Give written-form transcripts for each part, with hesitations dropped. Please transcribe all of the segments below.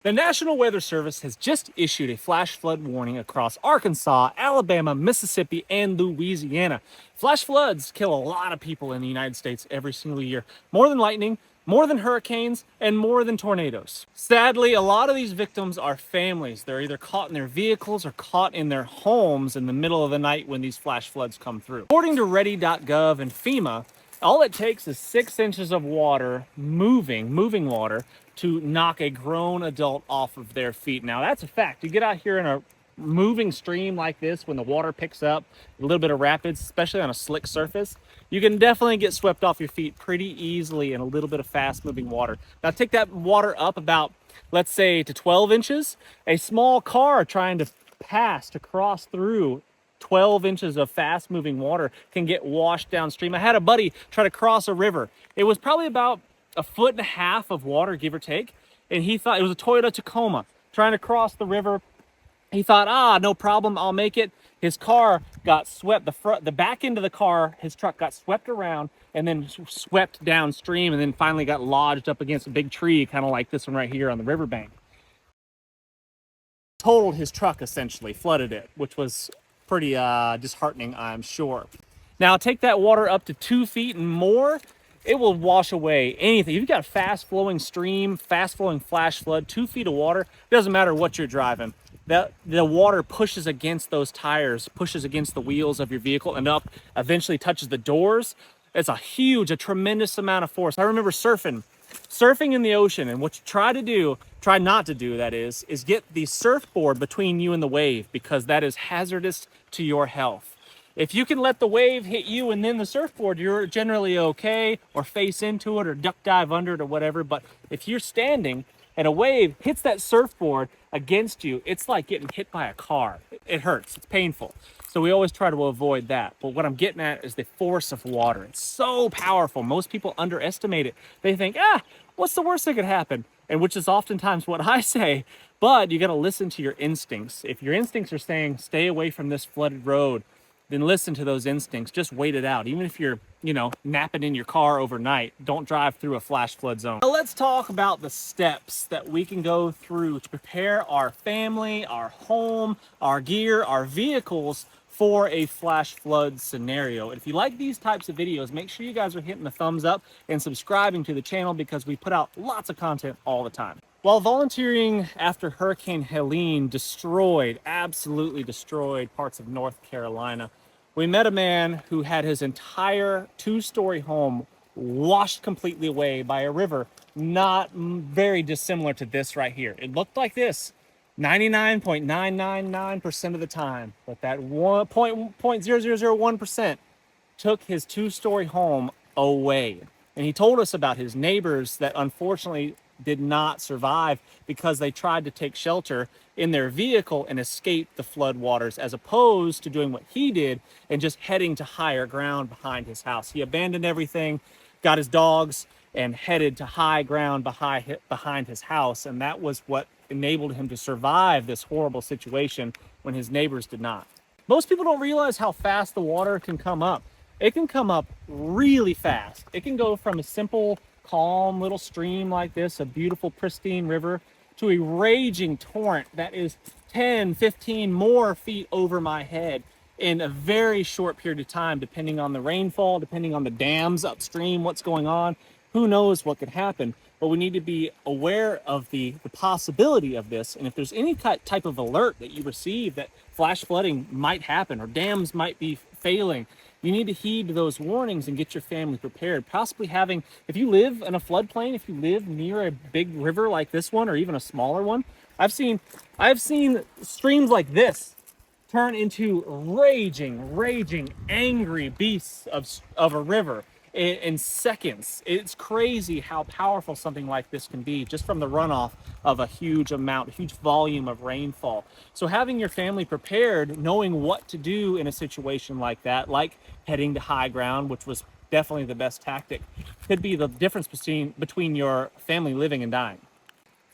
The National Weather Service has just issued a flash flood warning across Arkansas, Alabama, Mississippi, and Louisiana. Flash floods kill a lot of people in the United States every single year, more than lightning, more than hurricanes, and more than tornadoes. Sadly, a lot of these victims are families. They're either caught in their vehicles or caught in their homes in the middle of the night when these flash floods come through. According to Ready.gov and FEMA, all it takes is 6 inches of water, moving water, to knock a grown adult off of their feet. Now, that's a fact. You get out here in a moving stream like this, when the water picks up, a little bit of rapids, especially on a slick surface, you can definitely get swept off your feet pretty easily in a little bit of fast moving water. Now, take that water up about, let's say, to 12 inches. A small car trying to cross through 12 inches of fast moving water can get washed downstream. I had a buddy try to cross a river. It was probably about 1.5 feet of water, give or take. And he thought, it was a Toyota Tacoma trying to cross the river. He thought, no problem, I'll make it. His car got swept, the back end of the car, his truck got swept around and then swept downstream and then finally got lodged up against a big tree, kind of like this one right here on the riverbank. Totaled his truck, essentially, flooded it, which was pretty disheartening, I'm sure. Now, take that water up to 2 feet and more, it will wash away anything. If you've got a fast flowing stream, fast flowing flash flood, 2 feet of water, it doesn't matter what you're driving. The water pushes against those tires, pushes against the wheels of your vehicle and up, eventually touches the doors. It's a tremendous amount of force. I remember surfing in the ocean, and what you try not to do, that is get the surfboard between you and the wave, because that is hazardous to your health. If you can let the wave hit you and then the surfboard, you're generally okay, or face into it or duck dive under it or whatever. But if you're standing and a wave hits that surfboard against you, it's like getting hit by a car. It hurts, it's painful. So we always try to avoid that. But what I'm getting at is the force of water. It's so powerful. Most people underestimate it. They think, what's the worst that could happen? And which is oftentimes what I say, but you gotta listen to your instincts. If your instincts are saying, stay away from this flooded road, then listen to those instincts. Just wait it out. Even if you're, napping in your car overnight, don't drive through a flash flood zone. Now let's talk about the steps that we can go through to prepare our family, our home, our gear, our vehicles for a flash flood scenario. And if you like these types of videos, make sure you guys are hitting the thumbs up and subscribing to the channel, because we put out lots of content all the time. While volunteering after Hurricane Helene absolutely destroyed parts of North Carolina, we met a man who had his entire 2-story home washed completely away by a river, not very dissimilar to this right here. It looked like this 99.999% of the time, but that 0.0001% took his 2-story home away. And he told us about his neighbors that unfortunately did not survive because they tried to take shelter in their vehicle and escape the flood waters, as opposed to doing what he did and just heading to higher ground behind his house. He abandoned everything, got his dogs, and headed to high ground behind his house. And that was what enabled him to survive this horrible situation when his neighbors did not. Most people don't realize how fast the water can come up. It can come up really fast. It can go from a simple, calm little stream like this, a beautiful, pristine river, to a raging torrent that is 10, 15 more feet over my head in a very short period of time, depending on the rainfall, depending on the dams upstream, what's going on. Who knows what could happen? But we need to be aware of the possibility of this. And if there's any type of alert that you receive that flash flooding might happen or dams might be failing, you need to heed those warnings and get your family prepared. Possibly having, if you live in a floodplain, if you live near a big river like this one, or even a smaller one, I've seen streams like this turn into raging, angry beasts of a river in seconds. It's crazy how powerful something like this can be just from the runoff of a huge volume of rainfall. So having your family prepared, knowing what to do in a situation like that, like heading to high ground, which was definitely the best tactic, could be the difference between your family living and dying.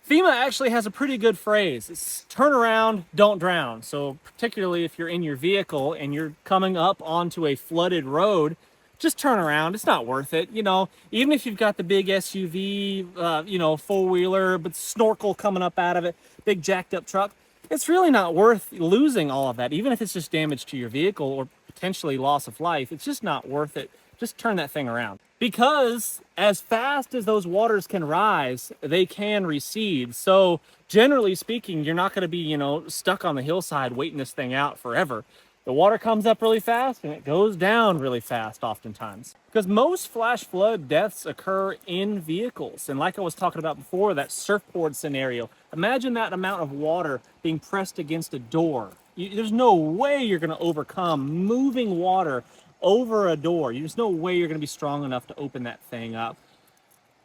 FEMA actually has a pretty good phrase. It's turn around, don't drown. So particularly if you're in your vehicle and you're coming up onto a flooded road, just turn around. It's not worth it. You know, even if you've got the big SUV, you know, four-wheeler, but snorkel coming up out of it, big jacked up truck, it's really not worth losing all of that. Even if it's just damage to your vehicle or potentially loss of life, it's just not worth it. Just turn that thing around. Because as fast as those waters can rise, they can recede. So generally speaking, you're not going to be, you know, stuck on the hillside waiting this thing out forever. The water comes up really fast and it goes down really fast oftentimes. Because most flash flood deaths occur in vehicles. And like I was talking about before, that surfboard scenario, imagine that amount of water being pressed against a door. There's no way you're going to overcome moving water over a door. There's no way you're going to be strong enough to open that thing up.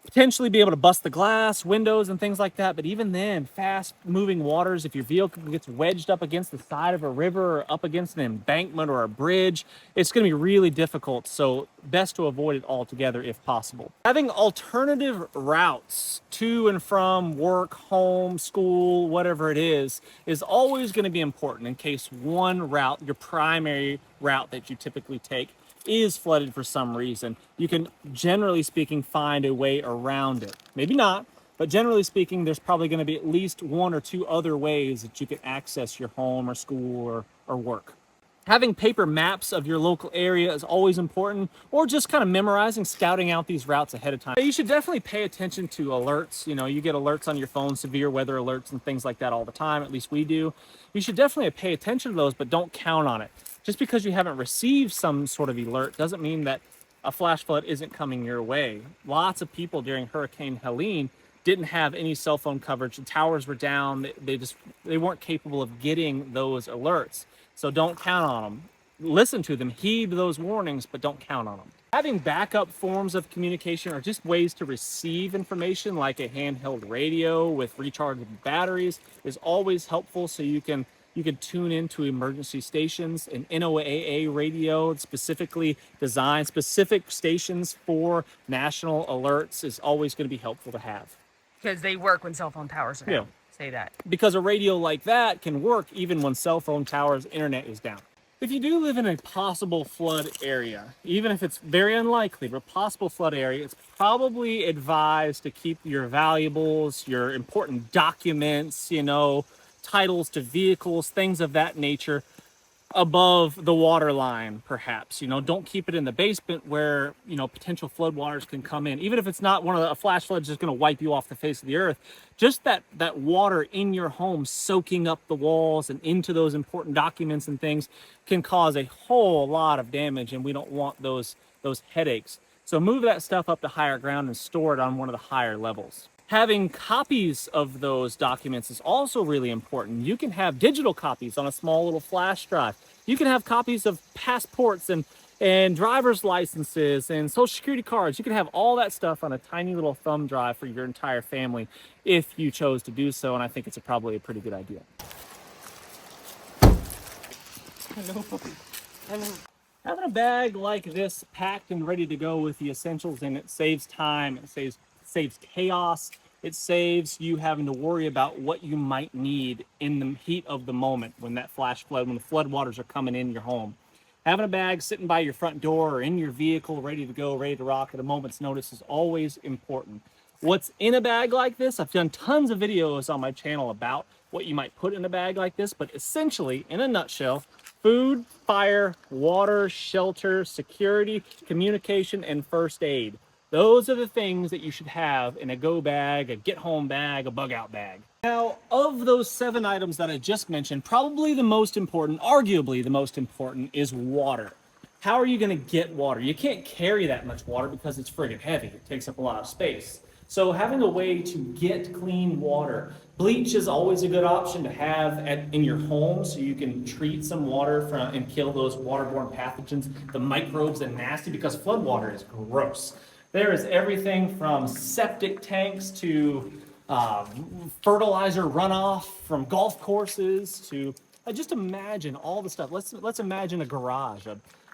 Potentially be able to bust the glass, windows, and things like that. But even then, fast moving waters, if your vehicle gets wedged up against the side of a river or up against an embankment or a bridge, it's going to be really difficult. So best to avoid it altogether if possible. Having alternative routes to and from work, home, school, whatever it is always going to be important in case one route, your primary route that you typically take, is flooded for some reason. You can, generally speaking, find a way around it. Maybe not, but generally speaking, there's probably going to be at least one or two other ways that you can access your home or school or work. Having paper maps of your local area is always important, or just kind of memorizing, scouting out these routes ahead of time. You should definitely pay attention to alerts. You know, you get alerts on your phone, severe weather alerts and things like that all the time, at least we do. You should definitely pay attention to those, but don't count on it. Just because you haven't received some sort of alert doesn't mean that a flash flood isn't coming your way. Lots of people during Hurricane Helene didn't have any cell phone coverage. The towers were down. They weren't capable of getting those alerts. So don't count on them. Listen to them, heed those warnings, but don't count on them. Having backup forms of communication or just ways to receive information like a handheld radio with rechargeable batteries is always helpful, so you can tune into emergency stations. An NOAA radio specifically designed, specific stations for national alerts is always going to be helpful to have. Because they work when cell phone towers are down. Yeah. Say that. Because a radio like that can work even when cell phone towers, internet is down. If you do live in a possible flood area, even if it's very unlikely, but a possible flood area, it's probably advised to keep your valuables, your important documents, you know, titles to vehicles, things of that nature, above the water line, perhaps. You know, don't keep it in the basement where, you know, potential floodwaters can come in. Even if it's not a flash flood just going to wipe you off the face of the earth, just that water in your home soaking up the walls and into those important documents and things can cause a whole lot of damage, and we don't want those headaches. So move that stuff up to higher ground and store it on one of the higher levels. Having copies of those documents is also really important. You can have digital copies on a small little flash drive. You can have copies of passports and driver's licenses and social security cards. You can have all that stuff on a tiny little thumb drive for your entire family if you chose to do so, and I think it's probably a pretty good idea. Having a bag like this packed and ready to go with the essentials in it saves time, it saves chaos. It saves you having to worry about what you might need in the heat of the moment when that flash flood, when the floodwaters are coming in your home. Having a bag sitting by your front door or in your vehicle ready to go, ready to rock at a moment's notice is always important. What's in a bag like this? I've done tons of videos on my channel about what you might put in a bag like this, but essentially, in a nutshell, food, fire, water, shelter, security, communication, and first aid. Those are the things that you should have in a go bag, a get home bag, a bug out bag. Now, of those 7 items that I just mentioned, probably the most important, arguably the most important, is water. How are you going to get water? You can't carry that much water because it's friggin' heavy. It takes up a lot of space. So having a way to get clean water. Bleach is always a good option to have in your home, so you can treat some water and kill those waterborne pathogens, the microbes and nasty, because flood water is gross. There is everything from septic tanks to fertilizer runoff from golf courses to just imagine all the stuff. Let's imagine a garage,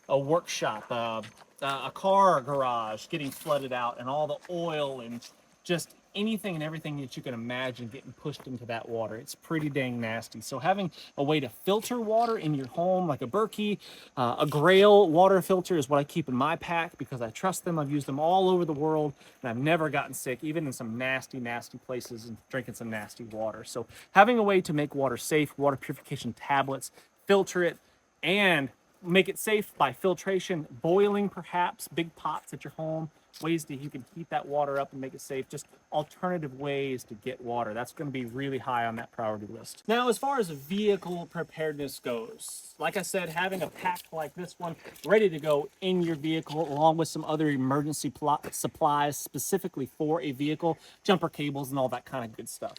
a workshop, a car garage getting flooded out, and all the oil and just anything and everything that you can imagine getting pushed into that water. It's pretty dang nasty. So having a way to filter water in your home, like a Berkey, a Grail water filter is what I keep in my pack because I trust them. I've used them all over the world and I've never gotten sick, even in some nasty, nasty places and drinking some nasty water. So having a way to make water safe, water purification tablets, filter it, and make it safe by filtration, boiling perhaps, big pots at your home, ways that you can heat that water up and make it safe, just alternative ways to get water. That's going to be really high on that priority list. Now, as far as vehicle preparedness goes, like I said, having a pack like this one ready to go in your vehicle, along with some other emergency supplies specifically for a vehicle, jumper cables and all that kind of good stuff.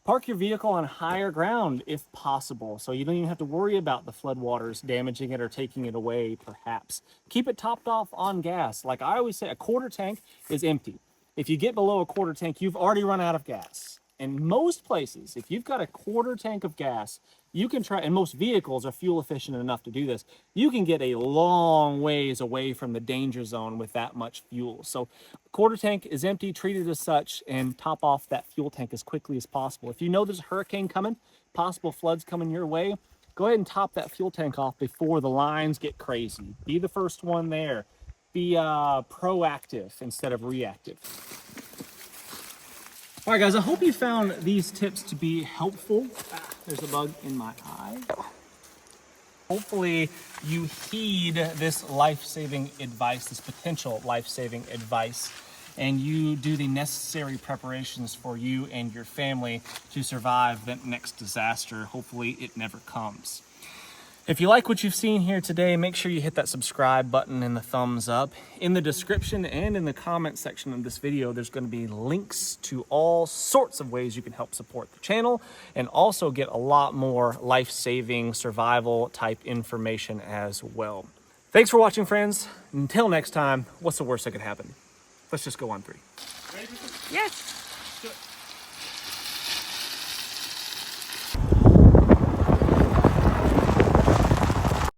Park your vehicle on higher ground if possible, so you don't even have to worry about the floodwaters damaging it or taking it away, perhaps. Keep it topped off on gas. Like I always say, a quarter tank is empty. If you get below a quarter tank, you've already run out of gas. In most places, if you've got a quarter tank of gas, you can try, and most vehicles are fuel efficient enough to do this, you can get a long ways away from the danger zone with that much fuel. So quarter tank is empty, treat it as such, and top off that fuel tank as quickly as possible. If you know there's a hurricane coming, possible floods coming your way, go ahead and top that fuel tank off before the lines get crazy. Be the first one there. Be proactive instead of reactive. All right, guys, I hope you found these tips to be helpful. There's a bug in my eye. Hopefully you heed this life-saving advice, this potential life-saving advice, and you do the necessary preparations for you and your family to survive the next disaster. Hopefully it never comes. If you like what you've seen here today, make sure you hit that subscribe button and the thumbs up. In the description and in the comment section of this video, there's going to be links to all sorts of ways you can help support the channel and also get a lot more life-saving survival type information as well. Thanks for watching, friends. Until next time, what's the worst that could happen? Let's just go on 3. Yes.